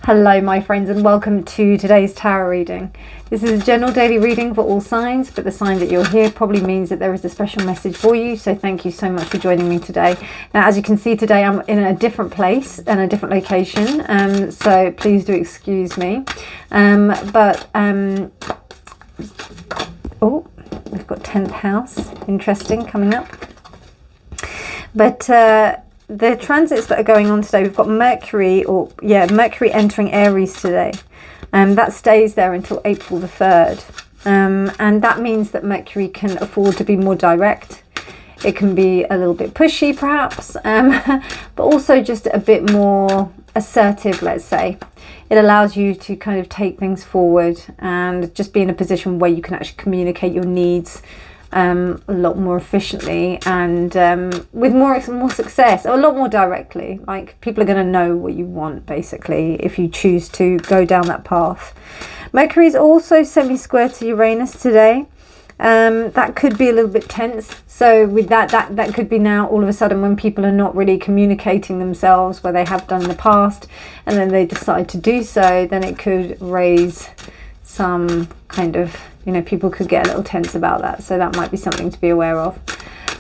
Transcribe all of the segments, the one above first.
Hello my friends, and welcome to today's tarot reading. This is a general daily reading for all signs, but the sign that you're here probably means that there is a special message for you, so thank you so much for joining me today. Now, as you can see today, I'm in a different place and a different location, so please do excuse me. Oh, we've got 10th house, interesting, coming up. But the transits that are going on today, we've got Mercury entering Aries today. That stays there until April the 3rd. And that means that Mercury can afford to be more direct. It can be a little bit pushy perhaps, but also just a bit more assertive, let's say. It allows you to kind of take things forward and just be in a position where you can actually communicate your needs a lot more efficiently and with more success, or a lot more directly. Like, people are going to know what you want, basically, if you choose to go down that path. Mercury is also semi-square to Uranus today. That could be a little bit tense. So with that could be now all of a sudden when people are not really communicating themselves where they have done in the past, and then they decide to do so, then it could raise some kind of, people could get a little tense about that. So that might be something to be aware of.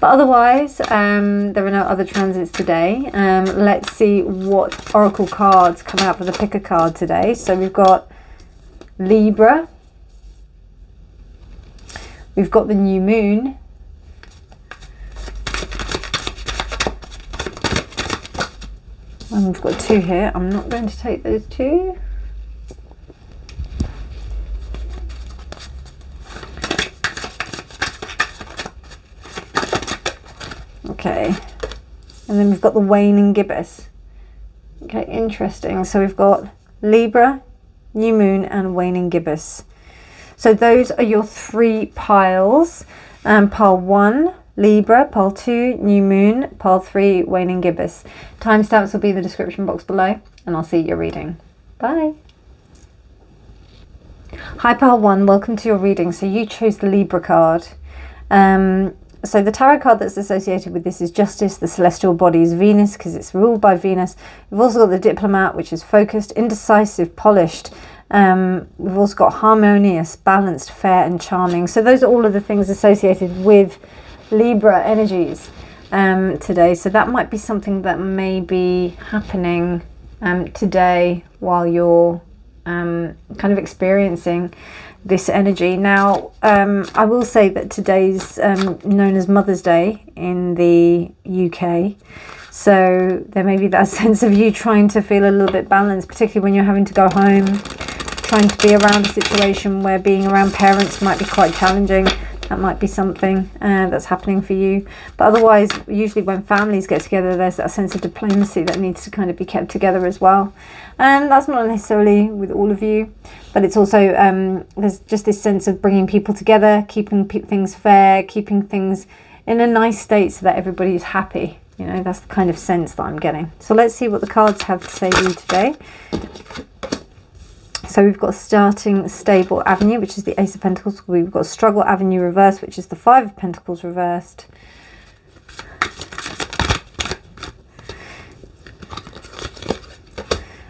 But otherwise, there are no other transits today. Let's see what oracle cards come out for the picker card today. So we've got Libra. We've got the new moon. And we've got two here. I'm not going to take those two. Okay, and then we've got the waning gibbous. Okay, interesting. So we've got Libra, new moon, and waning gibbous. So those are your three piles. Pile 1, Libra. Pile 2, new moon. Pile 3, waning gibbous. Timestamps will be in the description box below, and I'll see your reading. Bye. Hi pile 1, welcome to your reading. So you chose the Libra card. So the tarot card that's associated with this is Justice. The celestial body is Venus because it's ruled by Venus. We've also got the Diplomat, which is focused, indecisive, polished. We've also got harmonious, balanced, fair and charming. So those are all of the things associated with Libra energies today. So that might be something that may be happening today while you're kind of experiencing this energy. Now, I will say that today's known as Mother's Day in the UK. So there may be that sense of you trying to feel a little bit balanced, particularly when you're having to go home, trying to be around a situation where being around parents might be quite challenging. That might be something that's happening for you. But otherwise, usually when families get together, there's that sense of diplomacy that needs to kind of be kept together as well. And that's not necessarily with all of you, but it's also, there's just this sense of bringing people together, keeping things fair, keeping things in a nice state so that everybody is happy. That's the kind of sense that I'm getting. So let's see what the cards have to say to you today. So we've got starting stable avenue, which is the Ace of Pentacles. We've got struggle avenue reversed, which is the Five of Pentacles reversed.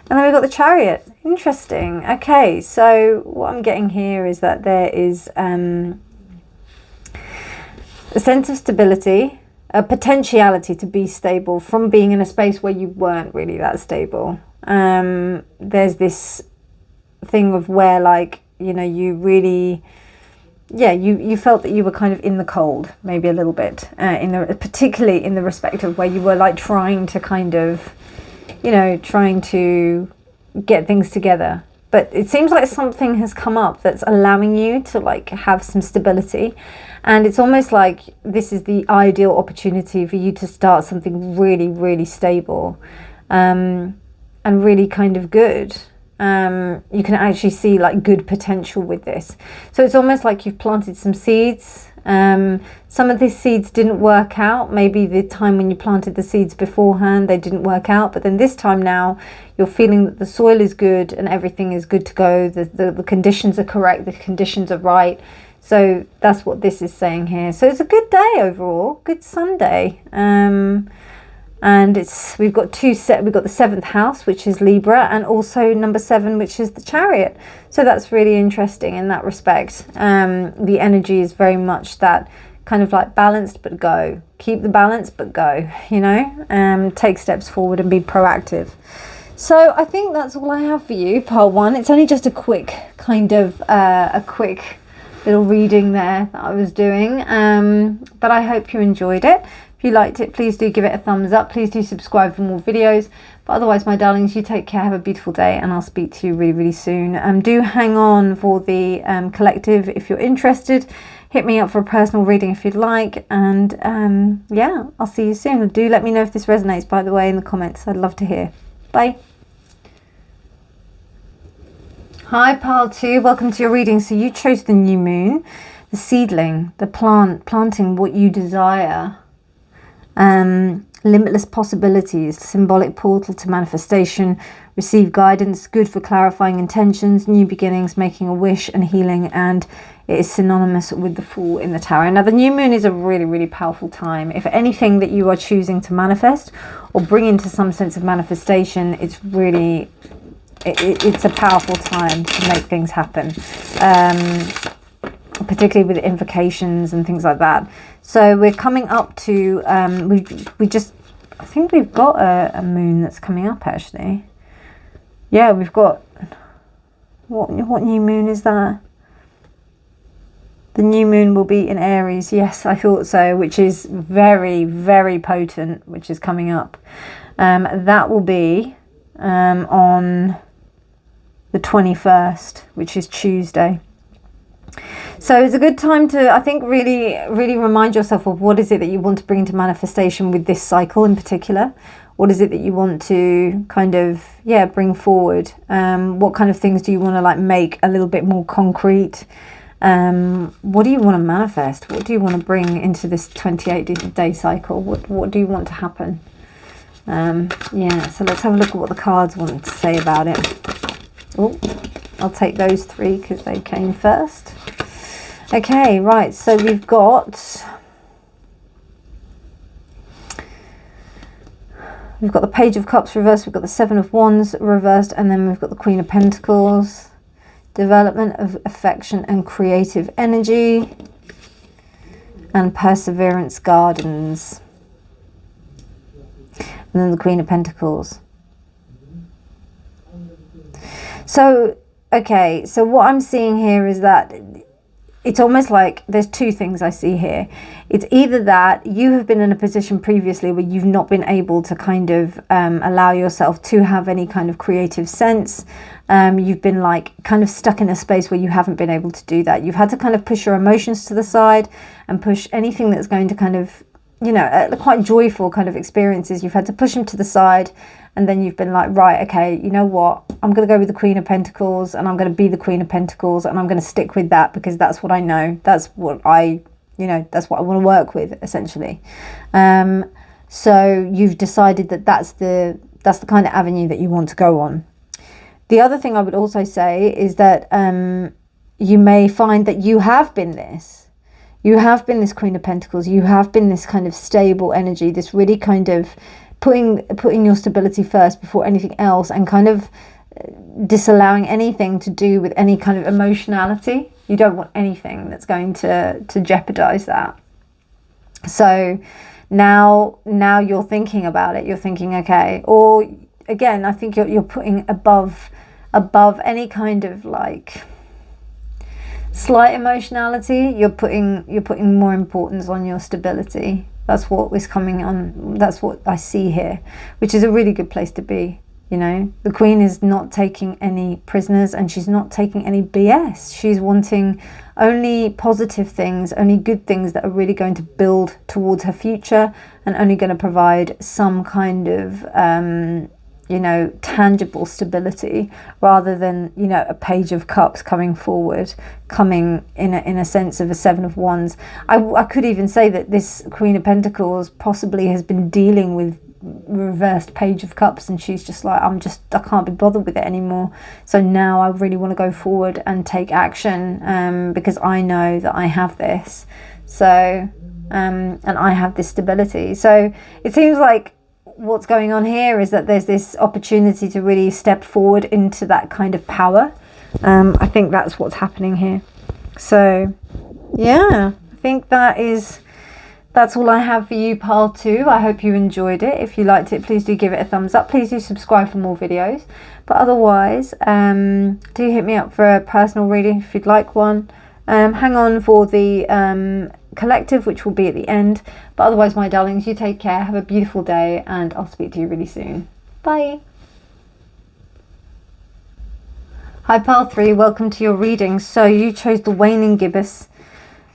And then we've got the Chariot. Interesting. Okay, so what I'm getting here is that there is a sense of stability, a potentiality to be stable from being in a space where you weren't really that stable. There's this thing of where, like, you really, you felt that you were kind of in the cold, maybe a little bit, particularly in the respect of where you were like trying to kind of, trying to get things together. But it seems like something has come up that's allowing you to like have some stability, and it's almost like this is the ideal opportunity for you to start something really, really stable, and really kind of good. You can actually see like good potential with this. So it's almost like you've planted some seeds. Some of these seeds didn't work out. Maybe the time when you planted the seeds beforehand, they didn't work out. But then this time now, you're feeling that the soil is good and everything is good to go. The conditions are correct. The conditions are right. So that's what this is saying here. So it's a good day overall. Good Sunday. And we've got we've got the 7th house, which is Libra, and also number 7, which is the Chariot. So that's really interesting in that respect. The energy is very much that kind of like balanced but go. Keep the balance but go, you know, take steps forward and be proactive. So I think that's all I have for you, part 1. It's only just a quick kind of a quick little reading there that I was doing, but I hope you enjoyed it. If you liked it, please do give it a thumbs up. Please do subscribe for more videos. But otherwise, my darlings, you take care, have a beautiful day, and I'll speak to you really, really soon. Do hang on for the collective if you're interested. Hit me up for a personal reading if you'd like. And yeah, I'll see you soon. Do let me know if this resonates, by the way, in the comments. I'd love to hear. Bye. Hi, pile 2. Welcome to your reading. So you chose the new moon, the seedling, the planting what you desire. Limitless possibilities, symbolic portal to manifestation, receive guidance, good for clarifying intentions, new beginnings, making a wish and healing, and it is synonymous with the Fool in the Tarot. Now the new moon is a really, really powerful time. If anything that you are choosing to manifest or bring into some sense of manifestation, it's really, it's a powerful time to make things happen. Particularly with invocations and things like that. So we're coming up to I think we've got a moon that's coming up actually. Yeah, we've got what new moon is that? The new moon will be in Aries. Yes, I thought so, which is very, very potent, which is coming up. That will be on the 21st, which is Tuesday. So it's a good time to, I think, really, really remind yourself of what is it that you want to bring into manifestation with this cycle in particular. What is it that you want to kind of, bring forward? What kind of things do you want to like make a little bit more concrete? What do you want to manifest? What do you want to bring into this 28-day cycle? What do you want to happen? So let's have a look at what the cards want to say about it. Oh, I'll take those 3 because they came first. Okay, right, so we've got the Page of Cups reversed, we've got the 7 of Wands reversed, and then we've got the Queen of Pentacles. Development of affection and creative energy, and Perseverance Gardens. And then the Queen of Pentacles. So, okay, so what I'm seeing here is that it's almost like there's 2 things I see here. It's either that you have been in a position previously where you've not been able to kind of allow yourself to have any kind of creative sense. You've been like kind of stuck in a space where you haven't been able to do that. You've had to kind of push your emotions to the side and push anything that's going to kind of, you know, quite joyful kind of experiences. You've had to push them to the side. And then you've been like, right, okay, you know what? I'm going to go with the Queen of Pentacles, and I'm going to be the Queen of Pentacles, and I'm going to stick with that because that's what I know. That's what that's what I want to work with, essentially. So you've decided that that's the kind of avenue that you want to go on. The other thing I would also say is that you may find that you have been this. You have been this Queen of Pentacles. You have been this kind of stable energy, this really kind of putting your stability first before anything else, and kind of disallowing anything to do with any kind of emotionality. You don't want anything that's going to jeopardize that. So now you're thinking about it. You're thinking, okay, or again, I think you're putting above any kind of like slight emotionality. You're putting more importance on your stability. That's what is coming on. That's what I see here, which is a really good place to be. You know, the Queen is not taking any prisoners, and she's not taking any BS. She's wanting only positive things, only good things that are really going to build towards her future, and only going to provide some kind of, tangible stability, rather than, a Page of Cups coming forward, coming in a sense of a 7 of Wands. I could even say that this Queen of Pentacles possibly has been dealing with reversed Page of Cups, and she's just like, I can't be bothered with it anymore. So now I really want to go forward and take action, because I know that I have this. So, and I have this stability. So it seems like what's going on here is that there's this opportunity to really step forward into that kind of power. I think that's what's happening here. So yeah, I think that's all I have for you, pile 2. I hope you enjoyed it. If you liked it, please do give it a thumbs up. Please do subscribe for more videos. But otherwise, do hit me up for a personal reading if you'd like one. Hang on for the collective, which will be at the end. But otherwise, my darlings, you take care. Have a beautiful day, and I'll speak to you really soon. Bye. Hi, pile 3. Welcome to your reading. So you chose the waning gibbous.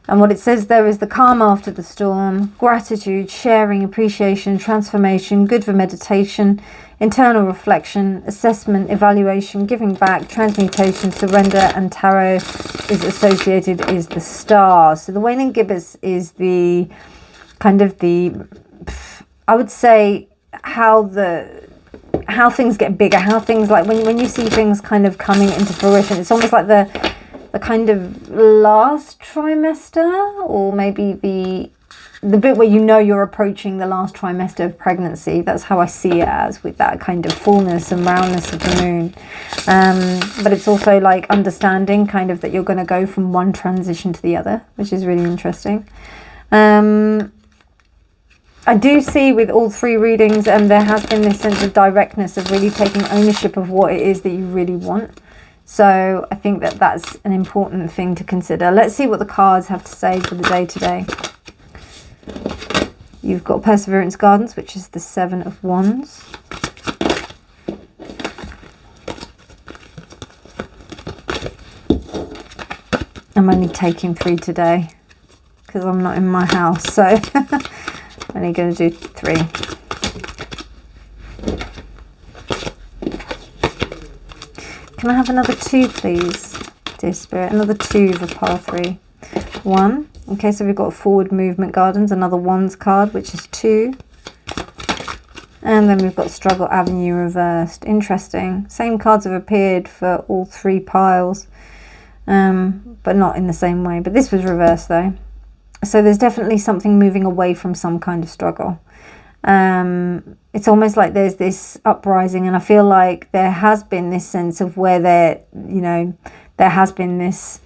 And what it says there is the calm after the storm, gratitude, sharing, appreciation, transformation, good for meditation, internal reflection, assessment, evaluation, giving back, transmutation, surrender, and tarot is associated is the star. So the waning gibbous is the kind of I would say how things get bigger, how things like when you see things kind of coming into fruition, it's almost like the kind of last trimester, or maybe the bit where you know you're approaching the last trimester of pregnancy. That's how I see it as, with that kind of fullness and roundness of the moon. But it's also like understanding kind of that you're going to go from one transition to the other, which is really interesting. I do see with all 3 readings, there has been this sense of directness of really taking ownership of what it is that you really want. So I think that that's an important thing to consider. Let's see what the cards have to say for the day today. You've got Perseverance Gardens, which is the 7 of Wands. I'm only taking 3 today because I'm not in my house, so I'm only going to do 3. Can I have another 2, please, dear Spirit? Another 2 for pile 3. 1. Okay, so we've got Forward Movement Gardens, another Wands card, which is 2. And then we've got Struggle Avenue reversed. Interesting. Same cards have appeared for all 3 piles, but not in the same way. But this was reversed, though. So there's definitely something moving away from some kind of struggle. It's almost like there's this uprising, and I feel like there has been this sense of where there has been this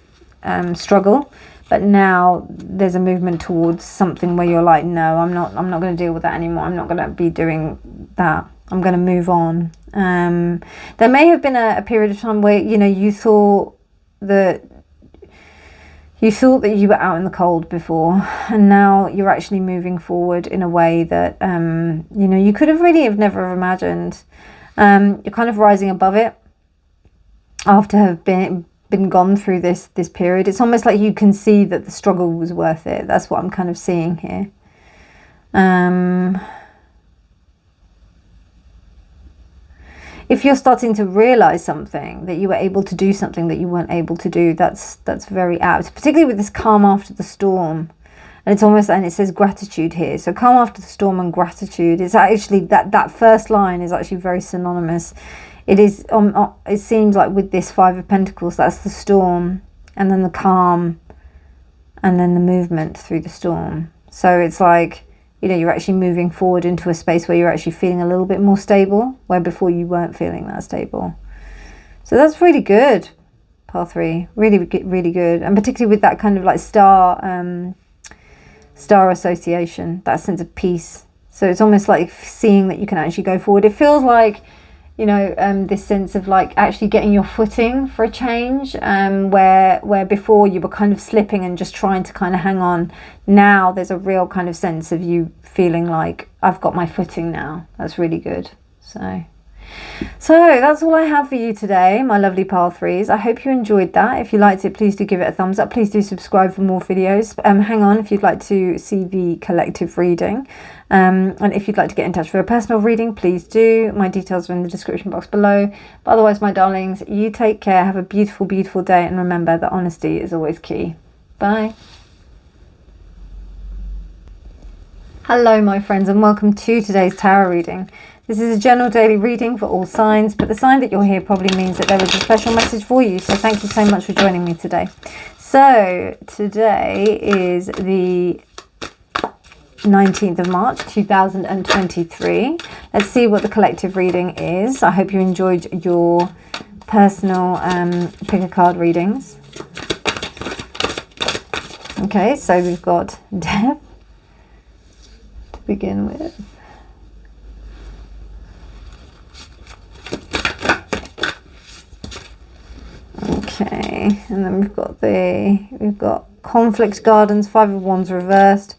struggle, but now there's a movement towards something where you're like, no, I'm not going to deal with that anymore. I'm not going to be doing that. I'm going to move on. There may have been a period of time where you thought that you were out in the cold before, and now you're actually moving forward in a way that you could have never imagined. You're kind of rising above it after have been gone through this period. It's almost like you can see that the struggle was worth it. That's what I'm kind of seeing here. If you're starting to realize something, that you were able to do something that you weren't able to do, that's very apt, particularly with this calm after the storm. And it's almost, and it says gratitude here. So calm after the storm and gratitude is actually, that first line is actually very synonymous. It is, it seems like with this 5 of Pentacles, that's the storm, and then the calm, and then the movement through the storm. So it's like, you're actually moving forward into a space where you're actually feeling a little bit more stable, where before you weren't feeling that stable. So that's really good, pile 3. Really, really good. And particularly with that kind of like star association, that sense of peace. So it's almost like seeing that you can actually go forward. It feels like, this sense of like actually getting your footing for a change, where before you were kind of slipping and just trying to kind of hang on. Now there's a real kind of sense of you feeling like, I've got my footing now. That's really good. So that's all I have for you today, my lovely pile 3s. I hope you enjoyed that. If you liked it, please do give it a thumbs up. Please do subscribe for more videos. Hang on if you'd like to see the collective reading. And if you'd like to get in touch for a personal reading, please do. My details are in the description box below. But otherwise, my darlings, you take care. Have a beautiful, beautiful day. And remember that honesty is always key. Bye. Hello, my friends, and welcome to today's tarot reading. This is a general daily reading for all signs, but the sign that you're here probably means that there is a special message for you. So thank you so much for joining me today. So today is the 19th of March 2023. Let's see what the collective reading is. I hope you enjoyed your personal pick a card readings. Okay, so we've got death to begin with. Okay, and then we've got conflict gardens, 5 of Wands reversed,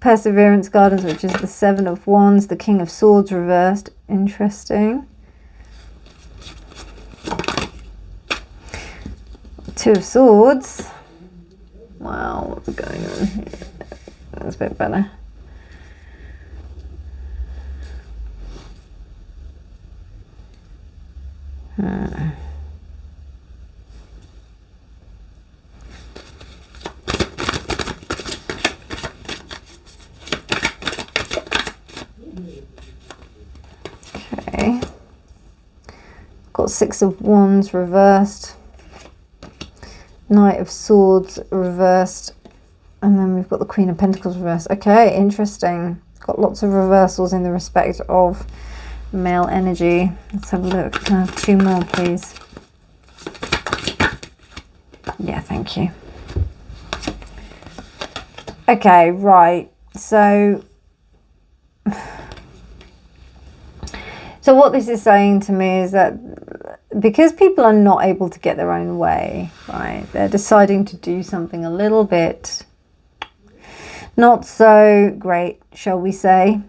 perseverance gardens, which is the 7 of Wands, the King of Swords reversed. Interesting. 2 of Swords. Wow, what's going on here? That's a bit better. Okay. Got 6 of Wands reversed. Knight of Swords reversed, and then we've got the Queen of Pentacles reversed. Okay, interesting. Got lots of reversals in the respect of male energy. Let's have a look. Can I have 2 more, please? Yeah, thank you. Okay, right. So what this is saying to me is that because people are not able to get their own way, right, they're deciding to do something a little bit not so great, shall we say.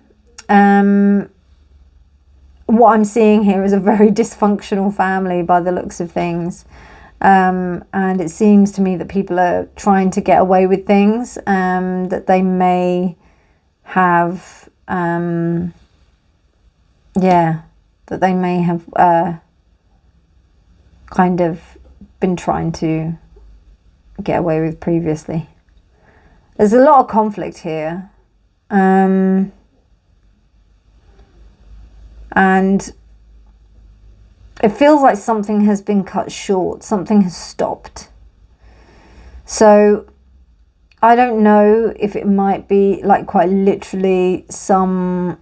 What I'm seeing here is a very dysfunctional family by the looks of things. And it seems to me that people are trying to get away with things that they may have, that they may have kind of been trying to get away with previously. There's a lot of conflict here. And it feels like something has been cut short. Something has stopped. So I don't know if it might be like quite literally some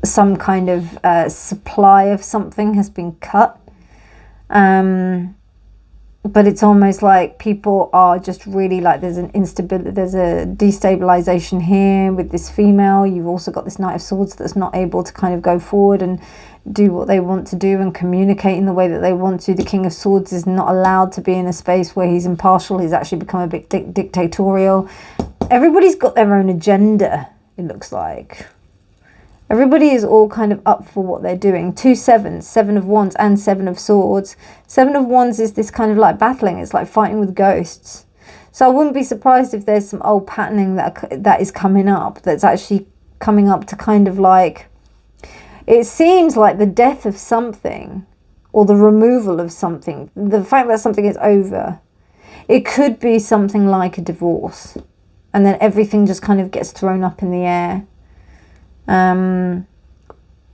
kind of supply of something has been cut. But it's almost like people are just really like, there's an instability, there's a destabilization here with this female. You've also got this Knight of Swords that's not able to kind of go forward and do what they want to do and communicate in the way that they want to. The King of Swords is not allowed to be in a space where he's impartial. He's actually become a bit dictatorial. Everybody's got their own agenda, it looks like. Everybody is all kind of up for what they're doing. 2 sevens, 7 of Wands and 7 of Swords. 7 of Wands is this kind of like battling. It's like fighting with ghosts. So I wouldn't be surprised if there's some old patterning that is coming up. That's actually coming up to kind of like, it seems like the death of something or the removal of something. The fact that something is over. It could be something like a divorce. And then everything just kind of gets thrown up in the air.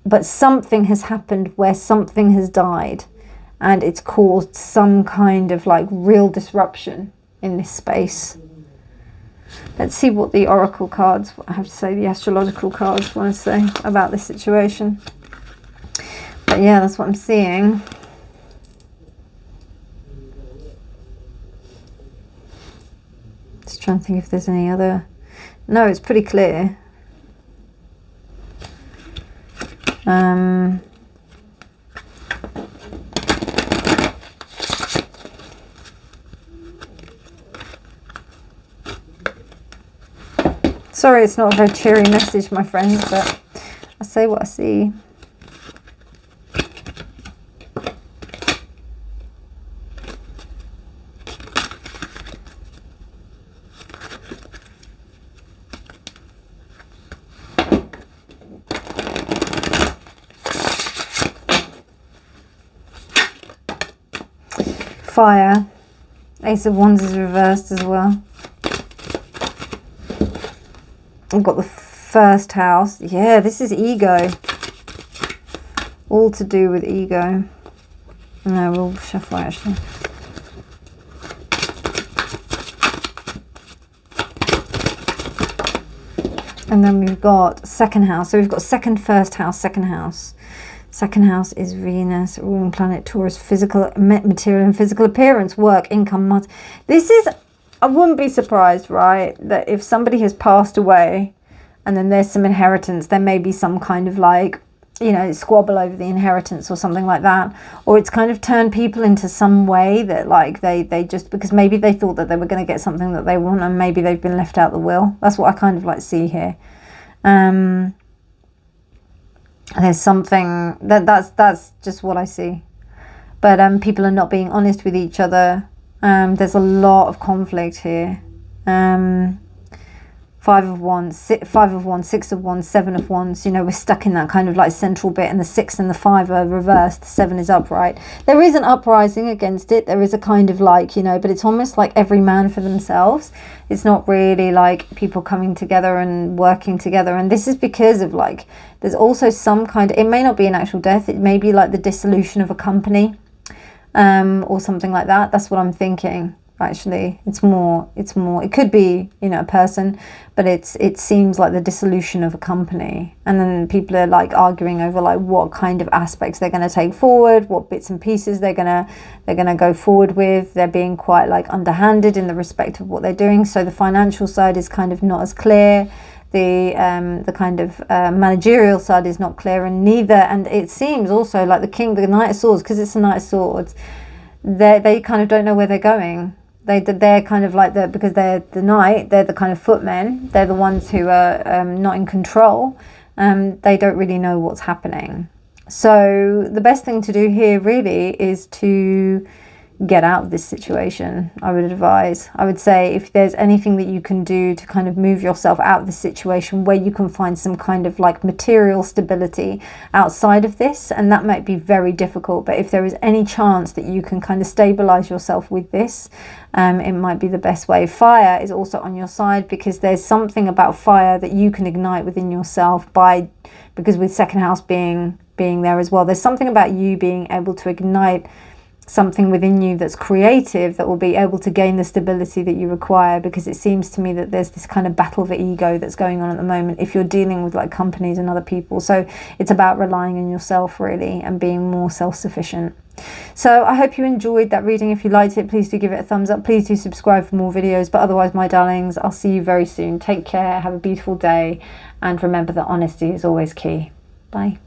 But something has happened where something has died and it's caused some kind of like real disruption in this space. Let's see what the oracle cards, I have to say, the astrological cards want to say about this situation. But yeah, that's what I'm seeing. Just trying to think if there's any other. No, it's pretty clear. Sorry, it's not a very cheery message, my friends, but I say what I see. Fire. Ace of Wands is reversed as well. I've got the first house. Yeah, this is ego. All to do with ego. No, we'll shuffle actually. And then we've got second house. So we've got second, first house, second house. Second house is Venus, ruling planet Taurus, physical, material and physical appearance, work, income. This is, I wouldn't be surprised, right, that if somebody has passed away and then there's some inheritance, there may be some kind of like, you know, squabble over the inheritance or something like that. Or it's kind of turned people into some way that like they just, because maybe they thought that they were going to get something that they want and maybe they've been left out the will. That's what I kind of like see here. There's something that's just what I see. But people are not being honest with each other. There's a lot of conflict here. Five of Wands, Six of Wands, Seven of Wands. You know, we're stuck in that kind of like central bit, and the 6 and the 5 are reversed. The 7 is upright. There is an uprising against it. There is a kind of like, you know, but it's almost like every man for themselves. It's not really like people coming together and working together. And this is because of like, there's also some kind of, it may not be an actual death. It may be like the dissolution of a company, or something like that. That's what I'm thinking. Actually, it's more, it could be, you know, a person, but it seems like the dissolution of a company. And then people are like arguing over like what kind of aspects they're going to take forward, what bits and pieces they're going to go forward with. They're being quite like underhanded in the respect of what they're doing. So the financial side is kind of not as clear. The kind of managerial side is not clear, and it seems also like the Knight of Swords, because it's a Knight of Swords, they kind of don't know where they're going. They're kind of like because they're the knight, they're the kind of footmen, they're the ones who are not in control. They don't really know what's happening. So the best thing to do here really is to get out of this situation. I would say if there's anything that you can do to kind of move yourself out of the situation where you can find some kind of like material stability outside of this, and that might be very difficult, but if there is any chance that you can kind of stabilize yourself with this, it might be the best way. Fire is also on your side, because there's something about fire that you can ignite within yourself because with second house being there as well, there's something about you being able to ignite something within you that's creative, that will be able to gain the stability that you require. Because it seems to me that there's this kind of battle of the ego that's going on at the moment if you're dealing with like companies and other people. So it's about relying on yourself really and being more self-sufficient. So I hope you enjoyed that reading. If you liked it, please do give it a thumbs up. Please do subscribe for more videos. But otherwise, my darlings, I'll see you very soon. Take care, have a beautiful day, and remember that honesty is always key. Bye.